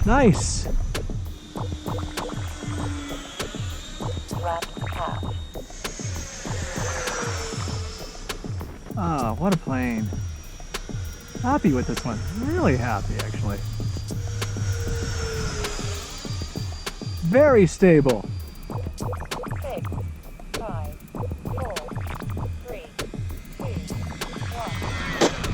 Nice. Oh, what a plane. Happy with this one. Really happy, actually. Very stable. 6, 5, 4, 3, 2, 1.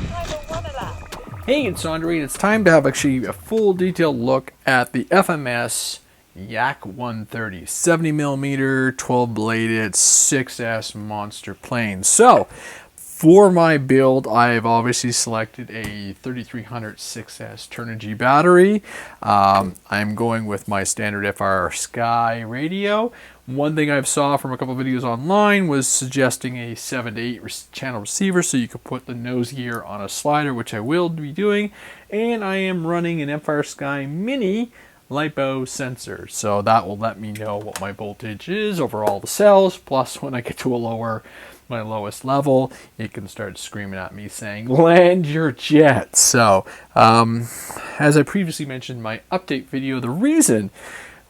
Timer 1 elapsed. Hey, it's Andre, and it's time to have actually a full detailed look at the FMS Yak 130 70mm 12 bladed 6S monster plane. So for my build, I've obviously selected a 3300 6S Turnigy battery. I'm going with my standard FR Sky radio. One thing I've saw from a couple of videos online was suggesting a 7 to 8 channel receiver so you could put the nose gear on a slider, which I will be doing. And I am running an FR Sky Mini LiPo sensor, so that will let me know what my voltage is over all the cells. Plus, when I get to my lowest level, it can start screaming at me saying, "Land your jet." So, as I previously mentioned in my update video, the reason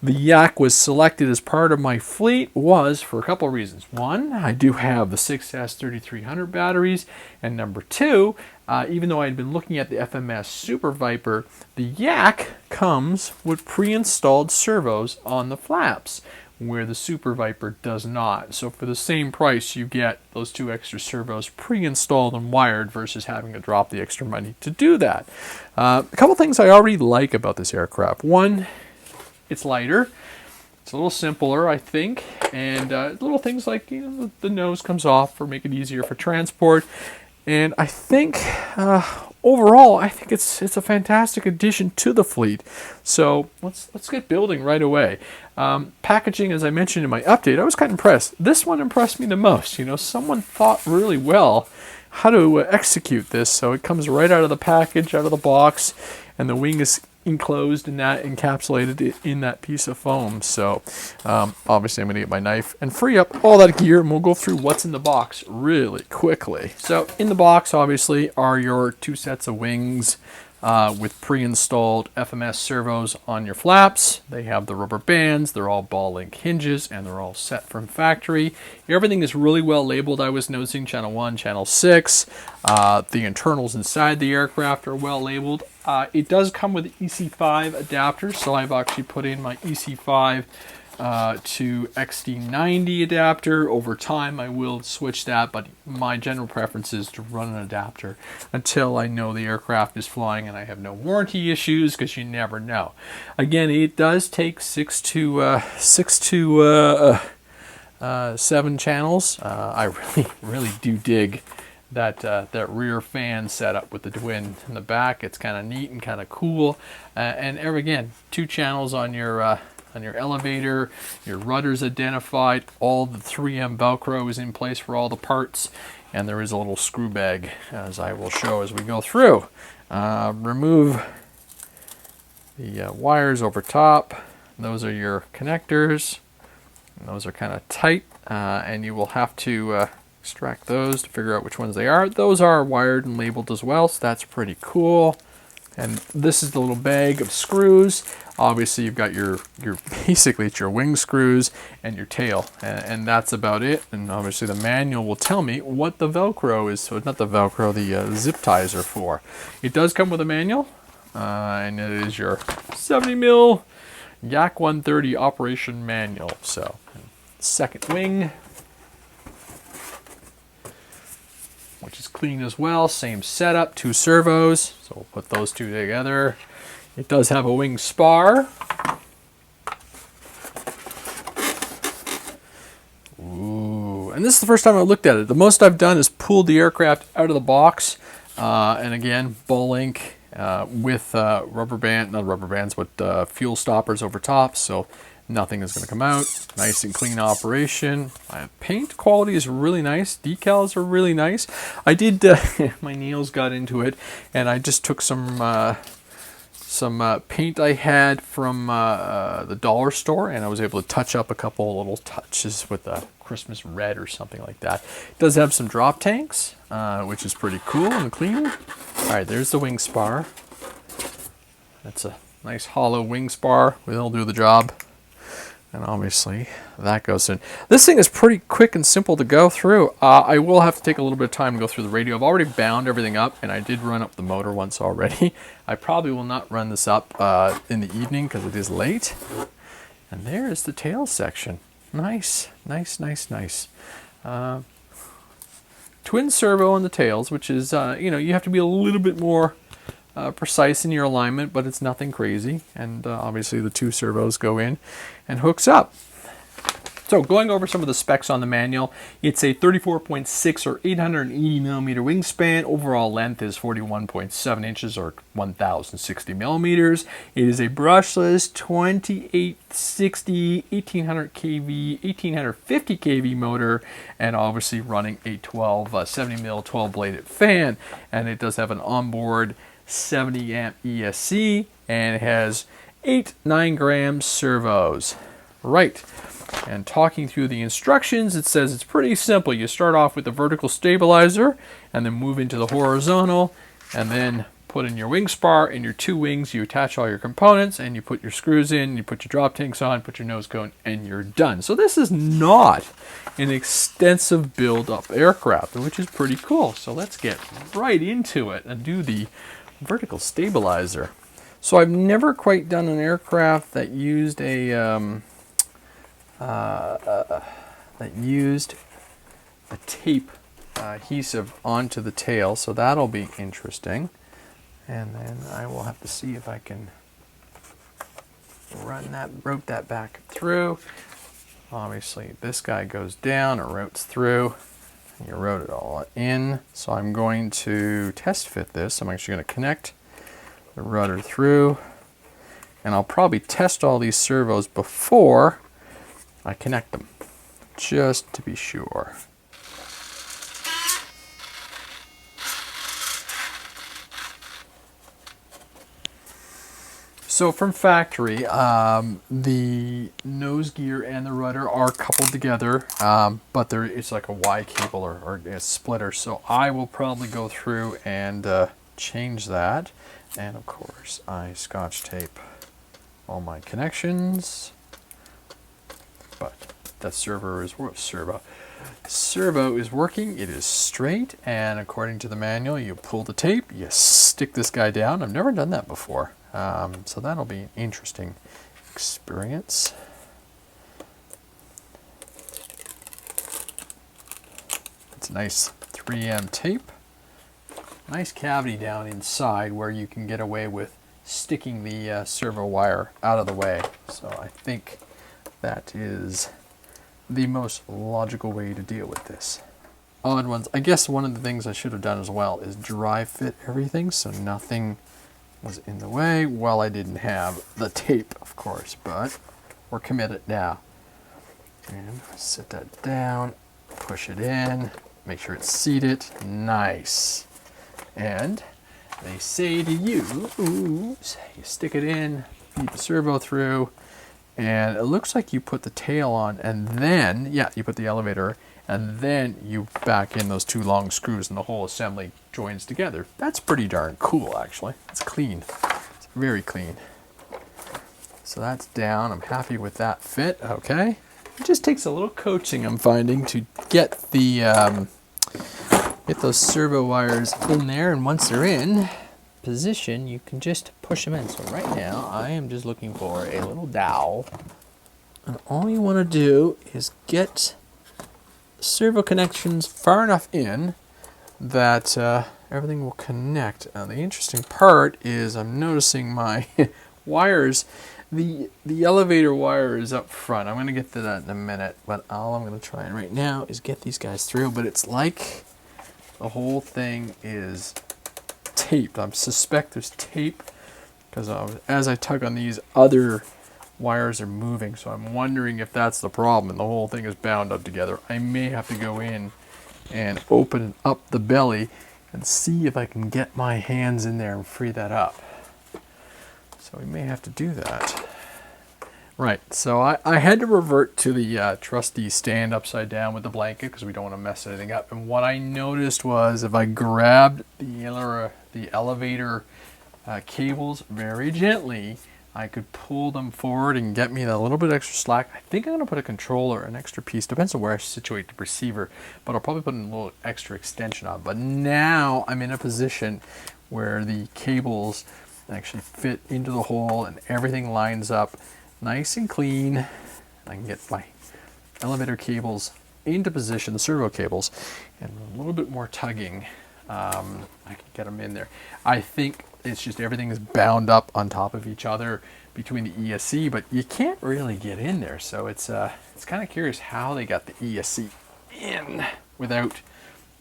the Yak was selected as part of my fleet was for a couple of reasons. One, I do have the 6S 3300 batteries, and number two, even though I had been looking at the FMS Super Viper, the Yak comes with pre-installed servos on the flaps, where the Super Viper does not. So for the same price, you get those 2 extra servos pre-installed and wired versus having to drop the extra money to do that. A couple things I already like about this aircraft. One, it's lighter. It's a little simpler, I think, and little things like, you know, the nose comes off for make it easier for transport. And I think overall, I think it's a fantastic addition to the fleet. So let's get building right away. Packaging, as I mentioned in my update, I was kind of impressed. This one impressed me the most. You know, someone thought really well how to execute this. So it comes right out of the package, out of the box, and the wing is enclosed in that, encapsulated in that piece of foam. So obviously I'm going to get my knife and free up all that gear, and we'll go through what's in the box really quickly. So in the box obviously are your 2 sets of wings with pre-installed FMS servos on your flaps. They have the rubber bands, they're all ball link hinges, and they're all set from factory. Everything is really well labeled. I was noticing channel 1, channel 6. The internals inside the aircraft are well labeled. It does come with EC5 adapters, so I've actually put in my EC5 to XD90 adapter. Over time I will switch that, but my general preference is to run an adapter until I know the aircraft is flying and I have no warranty issues, because you never know. Again, it does take 6 to 7 channels. I really do dig that rear fan setup with the twin in the back. It's kind of neat and kind of cool. And again, 2 channels on your elevator, your rudder's identified, all the 3M Velcro is in place for all the parts, and there is a little screw bag, as I will show as we go through. Remove the wires over top. Those are your connectors, and those are kind of tight, and you will have to extract those to figure out which ones they are. Those are wired and labeled as well, so that's pretty cool. And this is the little bag of screws. Obviously you've got your basically it's your wing screws and your tail, and that's about it. And obviously the manual will tell me what the Velcro is, so not the Velcro, the zip ties are for. It does come with a manual, and it is your 70mm Yak 130 operation manual. So second wing, which is clean as well. Same setup, 2 servos. So we'll put those 2 together. It does have a wing spar. Ooh, and this is the first time I looked at it. The most I've done is pulled the aircraft out of the box. And again, ball link with rubber band, not rubber bands, but fuel stoppers over top. So nothing is going to come out. Nice and clean operation. Paint quality is really nice. Decals are really nice. I did, my nails got into it, and I just took some paint I had from the dollar store, and I was able to touch up a couple little touches with a Christmas red or something like that. It does have some drop tanks, which is pretty cool and clean. All right, there's the wing spar. That's a Nice hollow wing spar. Will do the job. And obviously that goes in. This thing is pretty quick and simple to go through. I will have to take a little bit of time to go through the radio. I've already bound everything up, and I did run up the motor once already. I probably will not run this up in the evening because it is late. And there is the tail section. Nice, nice, nice, nice. Twin servo on the tails, which is, you have to be a little bit more precise in your alignment, but it's nothing crazy. And obviously the 2 servos go in and hooks up. So going over some of the specs on the manual, it's a 34.6 or 880 millimeter wingspan. Overall length is 41.7 inches or 1,060 millimeters. It is a brushless 2860 1800 kV 1850 kV motor, and obviously running a 70 mil 12 bladed fan. And it does have an onboard 70 amp ESC, and it has 8 9-gram servos. Right. And talking through the instructions, it says it's pretty simple. You start off with the vertical stabilizer and then move into the horizontal, and then put in your wing spar and your 2 wings. You attach all your components and you put your screws in, you put your drop tanks on, put your nose cone, and you're done. So this is not an extensive build-up aircraft, which is pretty cool. So let's get right into it and do the vertical stabilizer. So I've never quite done an aircraft that used a tape adhesive onto the tail, so that'll be interesting. And then I will have to see if I can rope that back through. Obviously this guy goes down or rotates through, and you rotate it all in. So I'm going to test fit this. I'm actually going to connect the rudder through, and I'll probably test all these servos before I connect them, just to be sure. So from factory, the nose gear and the rudder are coupled together, but it's like a Y cable or a splitter. So I will probably go through and change that. And of course, I scotch tape all my connections. But that servo is working. It is straight, and according to the manual, you pull the tape, you stick this guy down. I've never done that before, so that'll be an interesting experience. It's nice 3M tape. Nice cavity down inside where you can get away with sticking the servo wire out of the way. So I think that is the most logical way to deal with this. Odd ones. I guess one of the things I should have done as well is dry fit everything so nothing was in the way. Well, I didn't have the tape, of course, but we're committed now. And set that down, push it in, make sure it's seated. Nice. And they say to you, you stick it in, feed the servo through, and it looks like you put the tail on, and then, you put the elevator, and then you back in those 2 long screws, and the whole assembly joins together. That's pretty darn cool, actually. It's clean. It's very clean. So that's down. I'm happy with that fit. Okay. It just takes a little coaching, I'm finding, to get those servo wires in there, and once they're in position, you can just push them in. So right now, I am just looking for a little dowel, and all you want to do is get servo connections far enough in that everything will connect. Now, the interesting part is I'm noticing my wires. The elevator wire is up front. I'm going to get to that in a minute, but all I'm going to try right now is get these guys through. But it's like the whole thing is taped. I suspect there's tape because as I tug on these, other wires are moving. So I'm wondering if that's the problem and the whole thing is bound up together. I may have to go in and open up the belly and see if I can get my hands in there and free that up. So we may have to do that. Right, so I had to revert to the trusty stand upside down with the blanket because we don't want to mess anything up. And what I noticed was if I grabbed the elevator cables very gently, I could pull them forward and get me a little bit extra slack. I think I'm going to put a controller, an extra piece, depends on where I situate the receiver, but I'll probably put a little extra extension on. But now I'm in a position where the cables actually fit into the hole and everything lines up nice and clean. I can get my elevator cables into position, the servo cables, and a little bit more tugging. I can get them in there. I think it's just everything is bound up on top of each other between the ESC, but you can't really get in there. So it's kind of curious how they got the ESC in without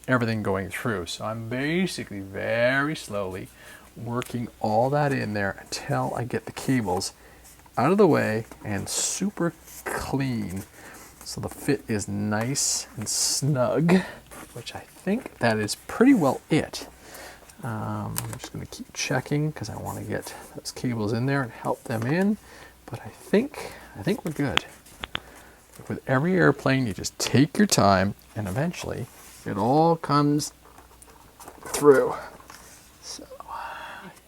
everything going through. So I'm basically very slowly working all that in there until I get the cables out of the way and super clean. So the fit is nice and snug, which I think that is pretty well it. I'm just going to keep checking because I want to get those cables in there and help them in. But I think we're good. With every airplane, you just take your time, and eventually it all comes through. So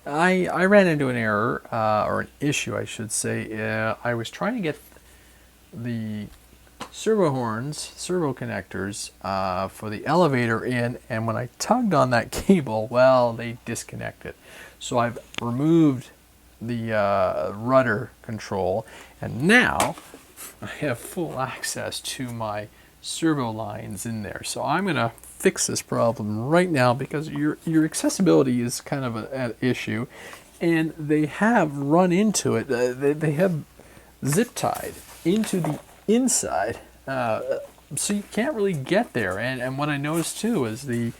I ran into an error, or an issue, I should say. I was trying to get the servo horns, servo connectors for the elevator in, and when I tugged on that cable, well, they disconnected. So I've removed the rudder control, and now I have full access to my servo lines in there. So I'm going to fix this problem right now because your accessibility is kind of an issue, and they have run into it. They have zip tied into the inside, so you can't really get there. And what I noticed too is I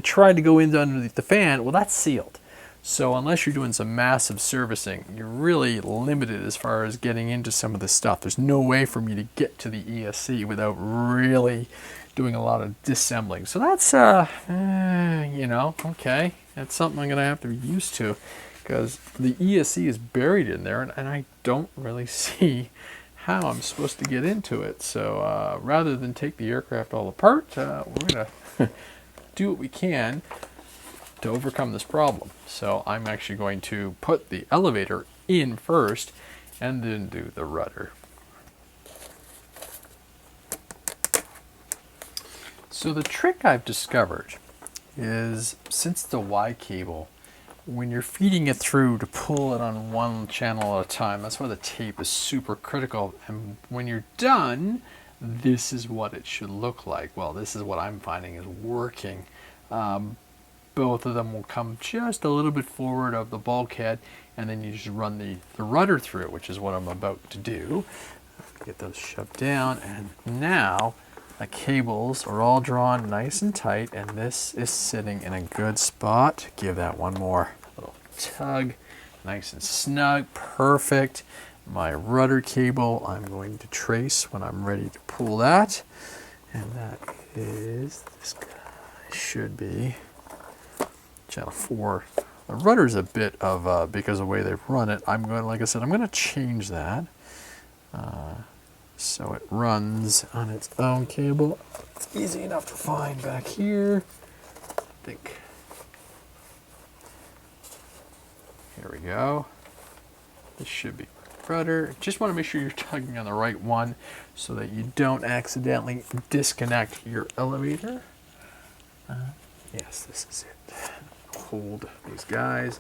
tried to go in underneath the fan. Well, that's sealed. So unless you're doing some massive servicing, you're really limited as far as getting into some of this stuff. There's no way for me to get to the ESC without really doing a lot of disassembling. So that's, okay. That's something I'm going to have to be used to because the ESC is buried in there, and I don't really see how I'm supposed to get into it. So rather than take the aircraft all apart, we're going to do what we can to overcome this problem. So I'm actually going to put the elevator in first and then do the rudder. So the trick I've discovered is, since the Y cable, when you're feeding it through to pull it on one channel at a time, that's why the tape is super critical. And when you're done, this is what it should look like. Well, this is what I'm finding is working. Both of them will come just a little bit forward of the bulkhead, and then you just run the rudder through it, which is what I'm about to do. Get those shoved down, and now the cables are all drawn nice and tight, and this is sitting in a good spot. Give that one more little tug, nice and snug, perfect. My rudder cable I'm going to trace when I'm ready to pull that, and that is this guy. Should be channel 4. The rudder's a bit of because of the way they've run it. I'm going, like I said, I'm going to change that so it runs on its own cable. It's easy enough to find back here. I think. Here we go. This should be rudder. Just want to make sure you're tugging on the right one so that you don't accidentally disconnect your elevator. Yes, this is it. Hold these guys.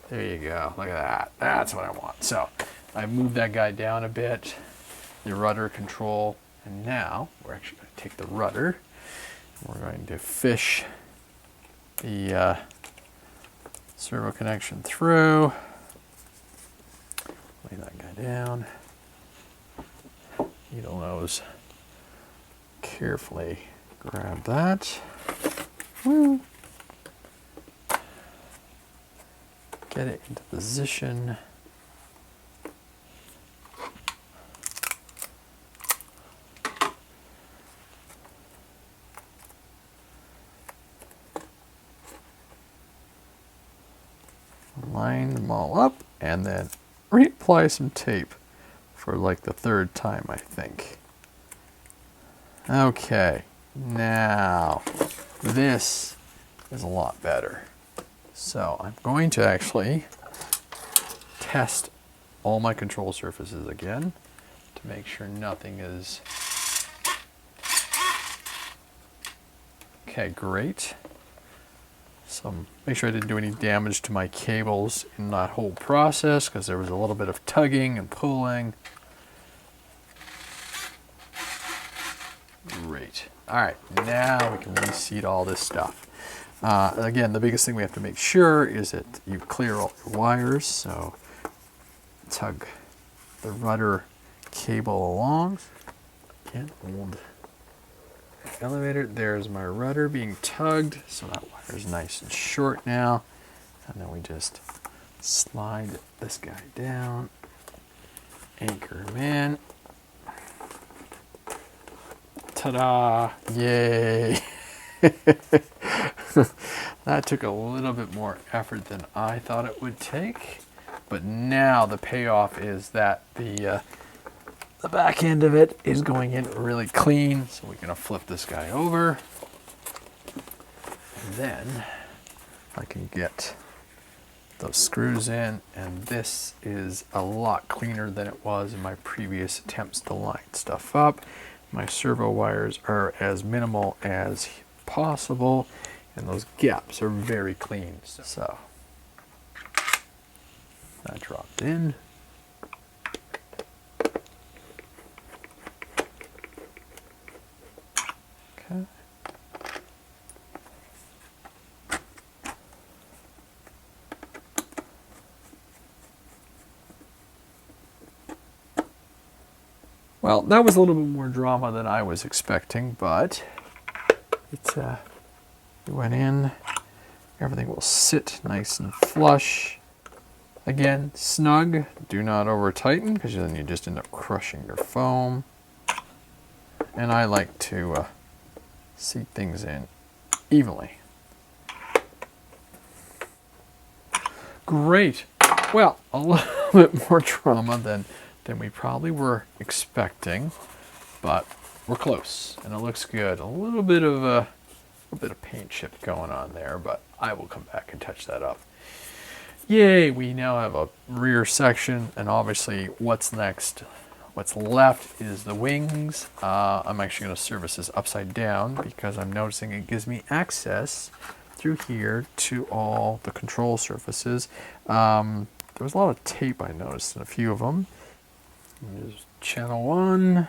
There you go. Look at that. That's what I want. So I moved that guy down a bit, the rudder control, and now we're actually going to take the rudder. We're going to fish the servo connection through. Lay that guy down. Needle nose. Carefully grab that. Woo. Get it into position. Line them all up and then reapply some tape for like the third time, I think. Okay, now this is a lot better. So I'm going to actually test all my control surfaces again to make sure nothing is... Okay, great. So make sure I didn't do any damage to my cables in that whole process, because there was a little bit of tugging and pulling. Great. All right, now we can reseat all this stuff. Again, the biggest thing we have to make sure is that you clear all your wires. So tug the rudder cable along. Again, hold the elevator. There's my rudder being tugged. So that wire is nice and short now. And then we just slide this guy down, anchor him in. Ta-da! Yay! That took a little bit more effort than I thought it would take, but now the payoff is that the back end of it is going in really clean. So we're going to flip this guy over, and then I can get those screws in, and this is a lot cleaner than it was in my previous attempts to line stuff up. My servo wires are as minimal as possible, and those gaps are very clean. So that dropped in. Okay. Well, that was a little bit more drama than I was expecting, but it went in. Everything will sit nice and flush. Again, snug. Do not over tighten, because then you just end up crushing your foam. And I like to seat things in evenly. Great. Well, a little bit more drama than we probably were expecting, but we're close and it looks good. A little bit of paint chip going on there, but I will come back and touch that up. Yay, we now have a rear section, and obviously what's next? What's left is the wings. I'm actually going to service this upside down because I'm noticing it gives me access through here to all the control surfaces. There was a lot of tape I noticed in a few of them. Here's channel 1.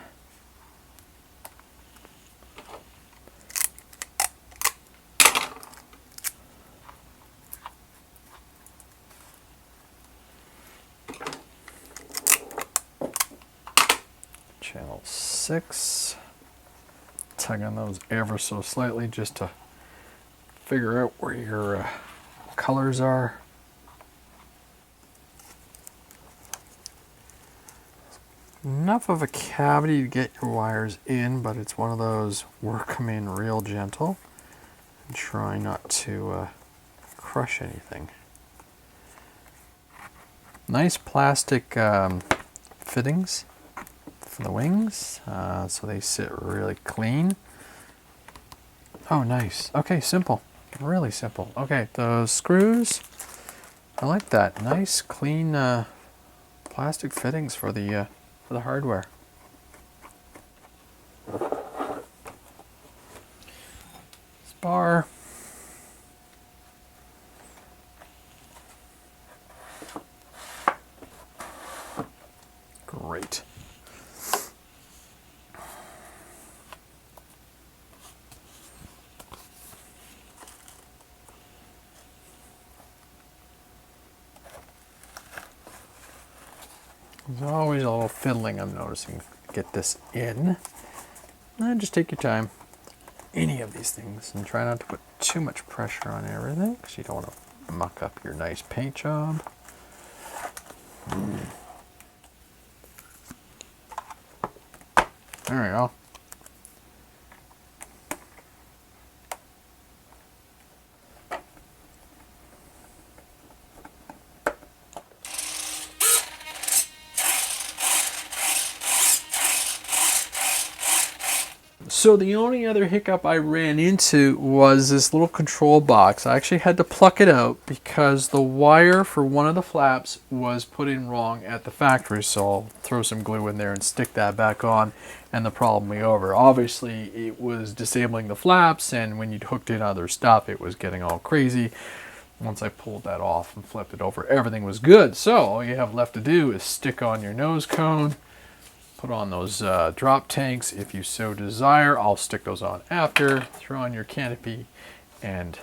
Channel 6. Tug on those ever so slightly just to figure out where your colors are. Enough of a cavity to get your wires in, but it's one of those work them in real gentle and try not to crush anything. Nice plastic fittings for the wings, so they sit really clean. Oh, nice. Okay, simple. Really simple. Okay, those screws, I like that. Nice, clean plastic fittings for the hardware. Spar. Great. There's always a little fiddling I'm noticing to get this in. And just take your time. Any of these things, and try not to put too much pressure on everything because you don't want to muck up your nice paint job. There we go. So the only other hiccup I ran into was this little control box. I actually had to pluck it out because the wire for one of the flaps was put in wrong at the factory. So I'll throw some glue in there and stick that back on, and the problem will be over. Obviously it was disabling the flaps, and when you'd hooked in other stuff it was getting all crazy. Once I pulled that off and flipped it over, everything was good. So all you have left to do is stick on your nose cone, put on those drop tanks if you so desire. I'll stick those on after. Throw on your canopy and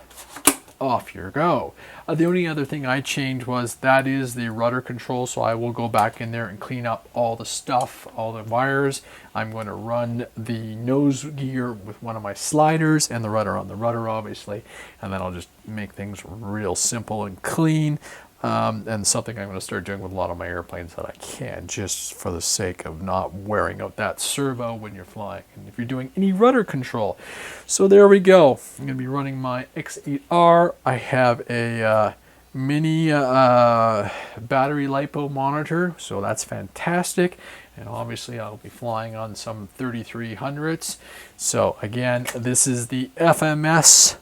off you go. The only other thing I changed was that is the rudder control, so I will go back in there and clean up all the stuff, all the wires. I'm going to run the nose gear with one of my sliders and the rudder on the rudder, obviously, and then I'll just make things real simple and clean. And something I'm going to start doing with a lot of my airplanes that I can, just for the sake of not wearing out that servo when you're flying, and if you're doing any rudder control. So there we go. I'm going to be running my X8R. I have a mini battery lipo monitor, so that's fantastic. And obviously I'll be flying on some 3300s. So again, this is the FMS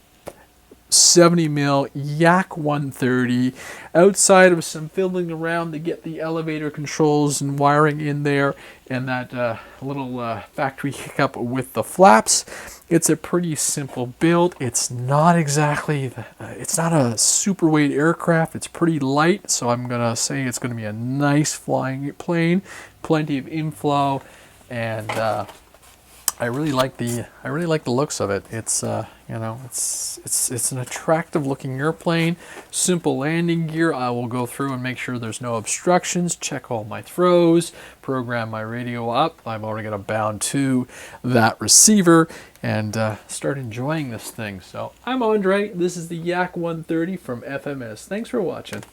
70mm Yak 130. Outside of some fiddling around to get the elevator controls and wiring in there, and that little factory hiccup with the flaps, it's a pretty simple build. It's not exactly it's not a super weight aircraft. It's pretty light, so I'm gonna say it's gonna be a nice flying plane, plenty of inflow, and I really like the looks of it. It's you know, it's an attractive looking airplane. Simple landing gear. I will go through and make sure there's no obstructions, check all my throws, program my radio up. I'm already going to bound to that receiver and start enjoying this thing. So I'm Andre. This is the Yak 130 from FMS. Thanks for watching.